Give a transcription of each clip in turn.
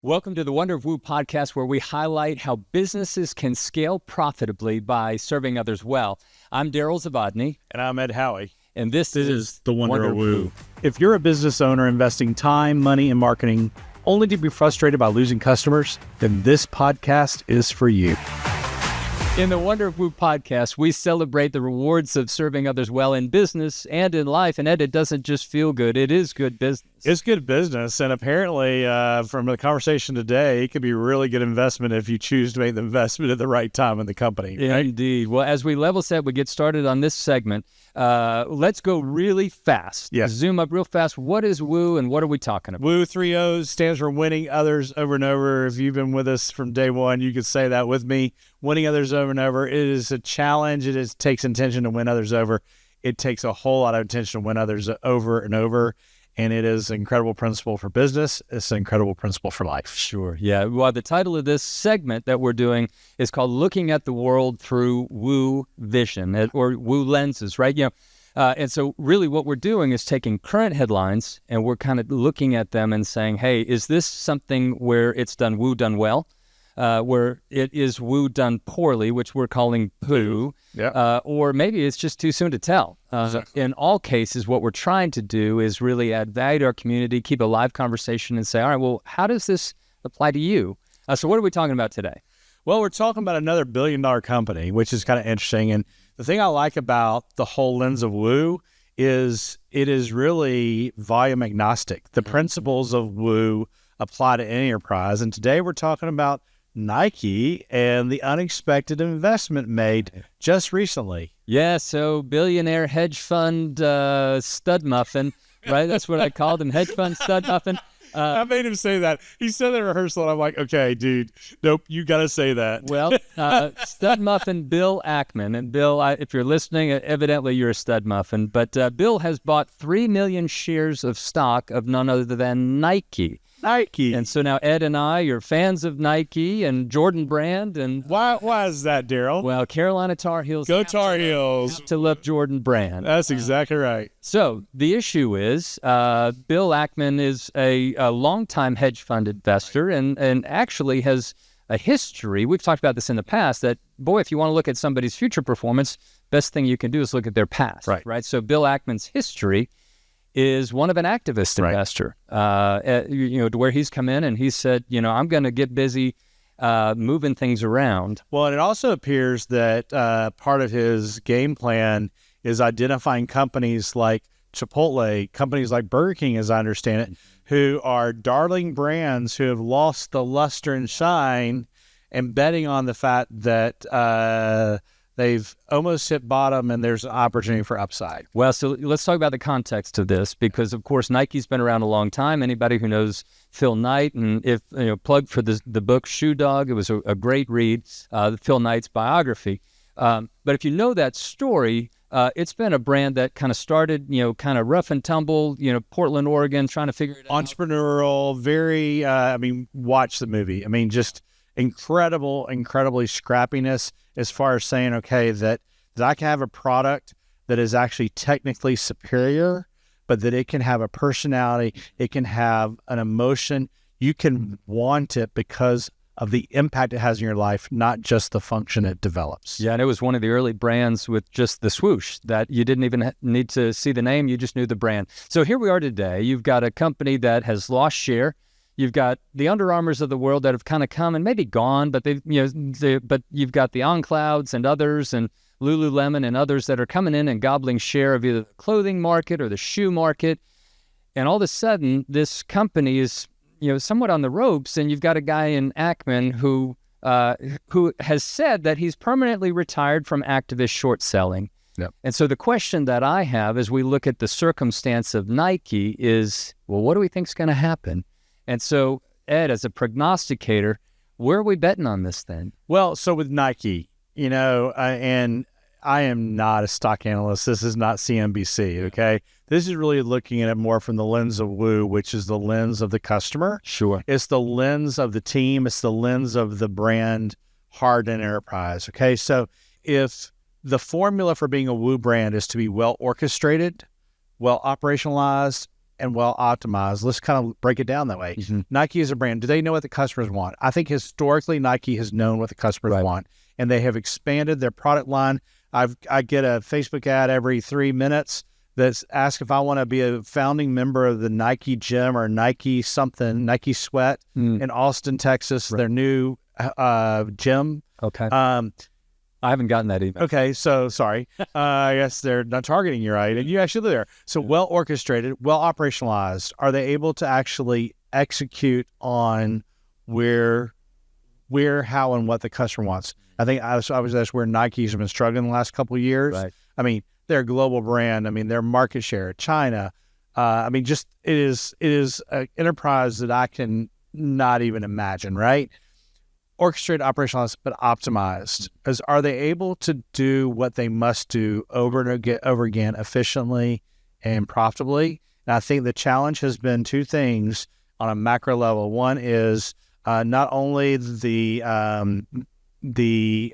Welcome to the Wonder of WOOO podcast, where we highlight how businesses can scale profitably by serving others well. I'm Darryl Zavadny. And I'm Ed Howie. And this is the Wonder of WOOO. If you're a business owner investing time, money, and marketing only to be frustrated by losing customers, then this podcast is for you. In the Wonder of WOOO podcast, we celebrate the rewards of serving others well in business and in life. And Ed, it doesn't just feel good, it is good business. It's good business, and apparently from the conversation today, it could be a really good investment if you choose to make the investment at the right time in the company. Yeah, right? indeed. Well, as we level set, we get started on this segment. Let's go really fast. Yes. Zoom up real fast. What is WOOO and what are we talking about? WOOO 3 O's stands for winning others over and over. If you've been with us from day one, you could say that with me. Winning others over and over. It is a challenge. It takes intention to win others over. It takes a whole lot of intention to win others over and over. And it is an incredible principle for business. It's an incredible principle for life. Sure. Yeah. Well, the title of this segment that we're doing is called Looking at the World Through WOOO Vision, or WOOO Lenses, right? And so really what we're doing is taking current headlines and we're kind of looking at them and saying, hey, is this something where it's done WOOO done well? Where it is WOOO done poorly, which we're calling poo, or maybe it's just too soon to tell. Exactly. In all cases, what we're trying to do is really add value to our community, keep a live conversation, and say, all right, well, how does this apply to you? So what are we talking about today? Well, we're talking about another billion-dollar company, which is kind of interesting. And the thing I like about the whole lens of WOOO is it is really volume agnostic. The principles of WOOO apply to any enterprise. And today we're talking about Nike and the unexpected investment made just recently. Yeah, so billionaire hedge fund stud muffin, right? That's what I called him, hedge fund stud muffin. I made him say that. He said that in rehearsal, and I'm like, okay, dude, nope, you got to say that. Well, stud muffin Bill Ackman. And Bill, if you're listening, evidently you're a stud muffin. But Bill has bought 3 million shares of stock of none other than Nike. Nike. And so now Ed and I are fans of Nike and Jordan Brand. And why is that, Darryl? well, Carolina Tar Heels. Go Tar Heels. To love Jordan Brand. That's exactly right. So the issue is Bill Ackman is a longtime hedge fund investor and actually has a history. We've talked about this in the past that, boy, if you want to look at somebody's future performance, best thing you can do is look at their past. Right? So Bill Ackman's history is one of an activist investor, to where he's come in and he said, I'm going to get busy moving things around. Well, and it also appears that part of his game plan is identifying companies like Chipotle, companies like Burger King, as I understand it, who are darling brands who have lost the luster and shine, and betting on the fact that they've almost hit bottom and there's an opportunity for upside. Well, so let's talk about the context of this, because, of course, Nike's been around a long time. Anybody who knows Phil Knight, and if plug for the book Shoe Dog, it was a great read, Phil Knight's biography. But if you know that story, it's been a brand that kind of started, kind of rough and tumble, Portland, Oregon, trying to figure it out. Entrepreneurial, very, watch the movie. Just incredibly scrappiness as far as saying, okay, that I can have a product that is actually technically superior, but that it can have a personality, it can have an emotion. You can want it because of the impact it has in your life, not just the function it develops. Yeah, and it was one of the early brands with just the swoosh that you didn't even need to see the name, you just knew the brand. So here we are today. You've got a company that has lost share. You've got the Under Armours of the world that have kind of come and maybe gone, but but you've got the On Clouds and others, and Lululemon and others that are coming in and gobbling share of either the clothing market or the shoe market. And all of a sudden, this company is somewhat on the ropes, and you've got a guy in Ackman who has said that he's permanently retired from activist short selling. Yep. And so the question that I have as we look at the circumstance of Nike is, well, what do we think is going to happen? And so, Ed, as a prognosticator, where are we betting on this thing? Well, so with Nike, and I am not a stock analyst. This is not CNBC, okay? This is really looking at it more from the lens of WOOO, which is the lens of the customer. Sure. It's the lens of the team. It's the lens of the brand, heart, and enterprise, okay? So if the formula for being a WOOO brand is to be well orchestrated, well operationalized, and well optimized. Let's kind of break it down that way. Nike is a brand. Do they know what the customers want? I think historically Nike has known what the customers want, and they have expanded their product line. I get a Facebook ad every 3 minutes that's asked if I want to be a founding member of the Nike Gym or Nike something, Nike Sweat in Austin, Texas, their new gym. Okay. I haven't gotten that email. Okay, so sorry. I guess they're not targeting you right, and you actually live there. So well orchestrated, well operationalized. Are they able to actually execute on where, how, and what the customer wants? I think that's where Nike's have been struggling the last couple of years. Right. I mean, they're a global brand. I mean, their market share, China. I mean, just it is an enterprise that I can not even imagine. Right. Orchestrated, operationalized, but optimized. Are they able to do what they must do over and over again efficiently and profitably? And I think the challenge has been two things on a macro level. One is not only the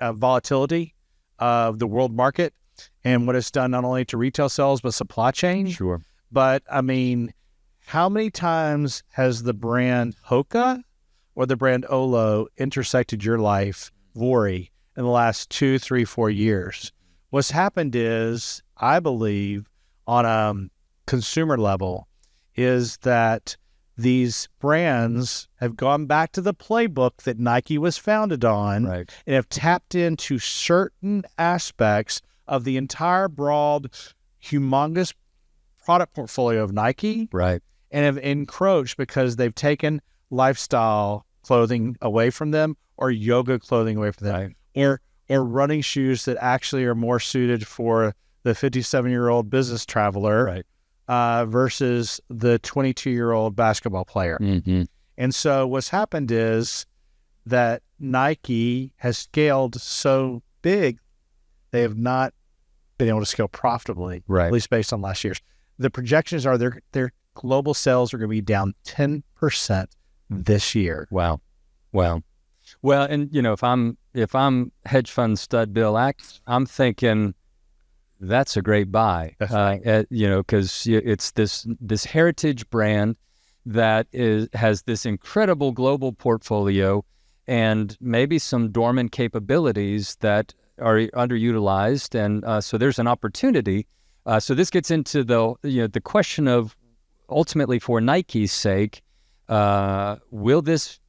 volatility of the world market and what it's done not only to retail sales but supply chain. Sure. But I mean, how many times has the brand Hoka or the brand Olo intersected your life, Vori, in the last 2, 3, 4 years? What's happened is, I believe, on a consumer level, is that these brands have gone back to the playbook that Nike was founded on and have tapped into certain aspects of the entire broad, humongous product portfolio of Nike and have encroached because they've taken lifestyle clothing away from them or yoga clothing away from them or running shoes that actually are more suited for the 57-year-old business traveler versus the 22-year-old basketball player. And so what's happened is that Nike has scaled so big, they have not been able to scale profitably, at least based on last year's. The projections are their global sales are going to be down 10% this year. Wow. Well, and you know, if I'm hedge fund stud Bill Ackman, I'm thinking that's a great buy. You know, because it's this heritage brand that has this incredible global portfolio and maybe some dormant capabilities that are underutilized, and so there's an opportunity. So this gets into the question of, ultimately, for Nike's sake, will this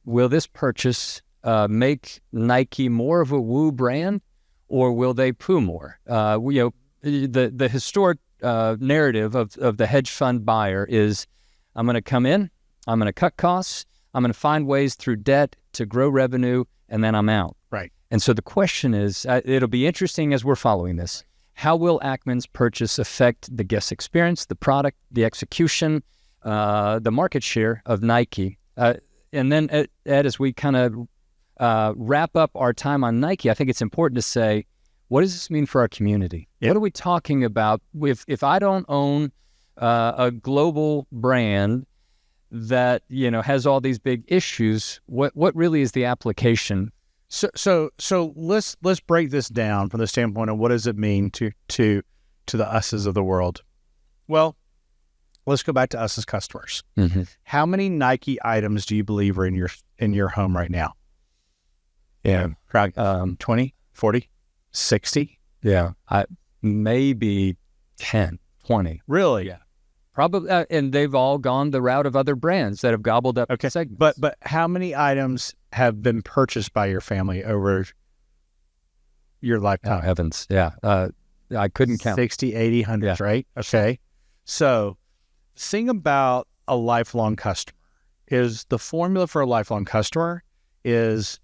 purchase make Nike more of a WOOO brand, or will they poo more? The historic narrative of the hedge fund buyer is, I'm going to come in, I'm going to cut costs, I'm going to find ways through debt to grow revenue, and then I'm out. Right. And so the question is, it'll be interesting as we're following this. How will Ackman's purchase affect the guest experience, the product, the execution, the market share of Nike? And then, Ed, as we kind of wrap up our time on Nike, I think it's important to say, what does this mean for our community? What are we talking about? If I don't own a global brand that, you know, has all these big issues, what really is the application? So let's break this down from the standpoint of what does it mean to the us's of the world. Well, let's go back to us as customers. How many Nike items do you believe are in your home right now? Yeah, 20, 40, 60? Yeah, maybe 10, 20. Really? Yeah. Probably, and they've all gone the route of other brands that have gobbled up segments. But how many items have been purchased by your family over your lifetime? Oh, heavens, yeah. I couldn't count. 60, 80, 100, right? Okay. So the thing about a lifelong customer is the formula for a lifelong customer is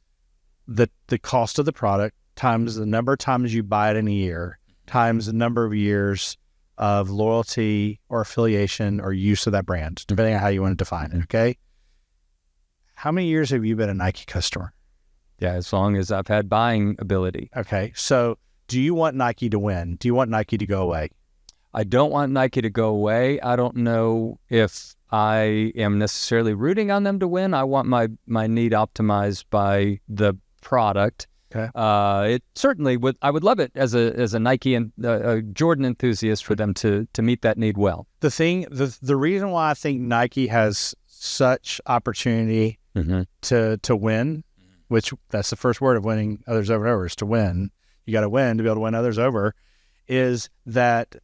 the cost of the product times the number of times you buy it in a year times the number of years of loyalty or affiliation or use of that brand, depending on how you want to define it, okay? How many years have you been a Nike customer? Yeah, as long as I've had buying ability. Okay, so do you want Nike to win? Do you want Nike to go away? I don't want Nike to go away. I don't know if I am necessarily rooting on them to win. I want my need optimized by the product. Okay. It certainly would. I would love it as a Nike and a Jordan enthusiast for them to meet that need well. The reason why I think Nike has such opportunity to win, which that's the first word of winning others over and over, is to win. You got to win to be able to win others over, is that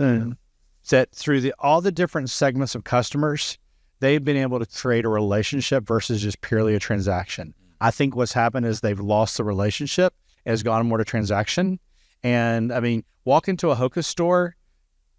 through all the different segments of customers, they've been able to create a relationship versus just purely a transaction. I think what's happened is they've lost the relationship, has gone more to transaction. And I mean, walk into a Hoka store,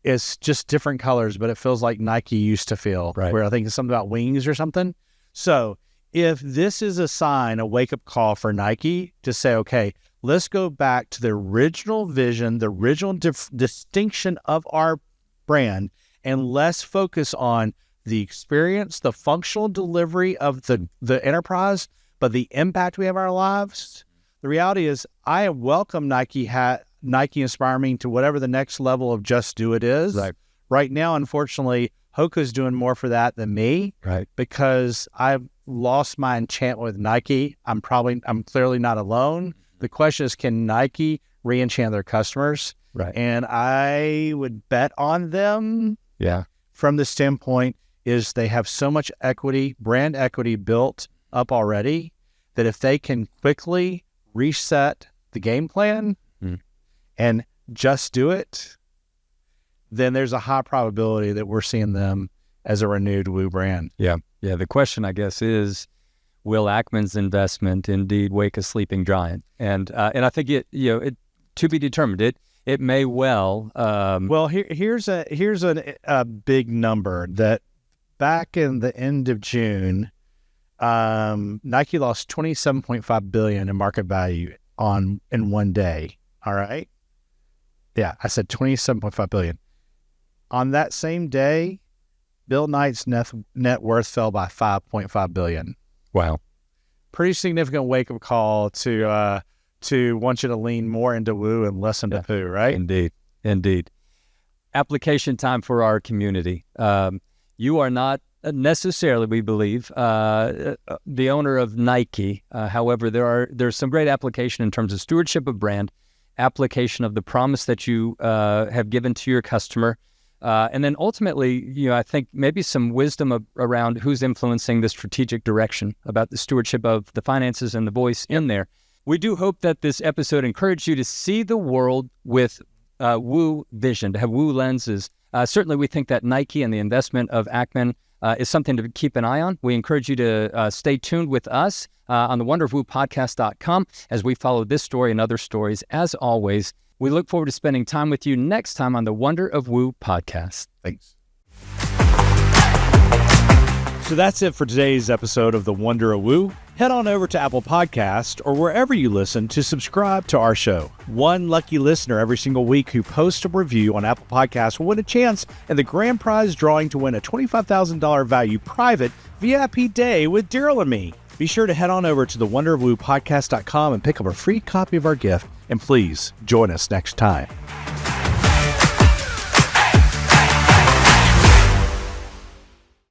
it's just different colors, but it feels like Nike used to feel, right? Where I think it's something about wings or something. So if this is a sign, a wake-up call for Nike to say, okay, let's go back to the original vision, the original distinction of our brand, and let's focus on the experience, the functional delivery of the enterprise, but the impact we have on our lives. The reality is I welcome Nike inspire me to whatever the next level of just do it is. Right now, unfortunately, Hoka's doing more for that than me. Right. Because I've lost my enchantment with Nike. I'm clearly not alone. The question is, can Nike re-enchant their customers? Right. And I would bet on them. Yeah. From the standpoint is they have so much equity, brand equity built up already, that if they can quickly reset the game plan and just do it, then there's a high probability that we're seeing them as a renewed WOO brand. Yeah. Yeah. The question, I guess, is, will Ackman's investment indeed wake a sleeping giant? And I think it to be determined. It may well. Well, here's a big number that back in the end of June, Nike lost $27.5 billion in market value in one day. All right. Yeah, I said $27.5 billion. On that same day, Bill Knight's net worth fell by $5.5 billion. Wow. Pretty significant wake-up call to want you to lean more into WOO and less into POO, right? Indeed. Application time for our community. You are not necessarily, we believe, the owner of Nike. However, there's some great application in terms of stewardship of brand, application of the promise that you have given to your customer, and then ultimately, I think maybe some wisdom around who's influencing the strategic direction about the stewardship of the finances and the voice in there. We do hope that this episode encouraged you to see the world with WOO vision, to have WOO lenses. Certainly, we think that Nike and the investment of Ackman is something to keep an eye on. We encourage you to stay tuned with us on the wonderofwoopodcast.com as we follow this story and other stories. As always, we look forward to spending time with you next time on the Wonder of WOO podcast. Thanks. So that's it for today's episode of The Wonder of WOO. Head on over to Apple Podcast or wherever you listen to subscribe to our show. One lucky listener every single week who posts a review on Apple Podcasts will win a chance in the grand prize drawing to win a $25,000 value private VIP day with Darryl and me. Be sure to head on over to the wonderofwoopodcast.com and pick up a free copy of our gift. And please join us next time.